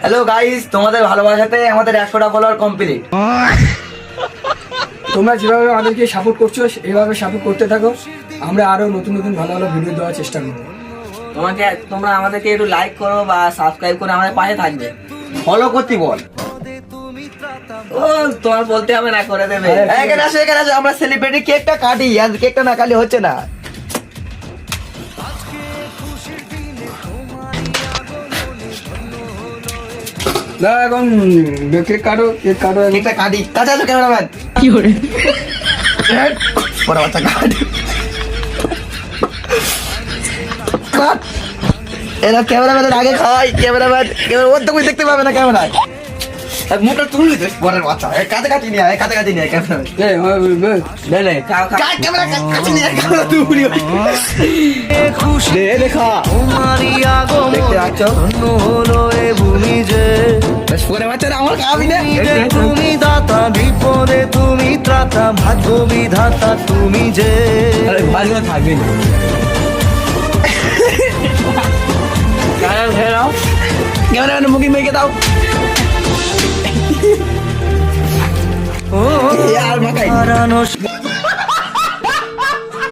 Hello guys, তোমাদের ভালোবাসাতে আমাদের 100টা ফলোয়ার কমপ্লিট। তোমরা যেভাবে আমাদেরকে সাপোর্ট করছো এইভাবে সাপোর্ট করতে থাকো, আমরা আরো নতুন নতুন ভালো ভালো ভিডিও দেওয়ার চেষ্টা করবো। তোমরা আমাদেরকে একটু লাইক করো বা সাবস্ক্রাইব করে আমাদের পাশে থাকবে। ফলো করতে বল। ও তোমার বলতে হবে না, করে দেবে। এখানে আসো, আমরা সেলিব্রিটি কেকটা কাটি। আজ কেকটা না কাটলে হচ্ছে না। না এখন কেক কাটো কেকটা কাটি। কাছে আসো ক্যামেরাম্যান। কি করে বড় বাচ্চা কাট। কাট। এরা ক্যামেরাম্যানের আগে খাওয়াই। ক্যামেরাম্যান ওর তো দেখতে পাবে না ক্যামেরায়। মুখটা তুলে দে বড়ের বাচ্চা। কাছে কাছে নিয়ে আয়, কাছে কাছে নিয়ে আয় ক্যামেরাম্যান। নে খাও খাও। কাট ক্যামেরা কাছে নিয়ে আয়, ক্যামেরা তুলে দে দেখা। দেখতে পাচ্ছ? বেশ বড় বাচ্চারা আমার খাওয়াবি না। তুমি দাতা বিপদে তুমি ত্রাতা ভাগ্য বিধাতা তুমি যে আরে ভালো থাকবি না। ক্যামেরাম্যান মুখে মেখে দাও। ও আর মাখাই। হারানো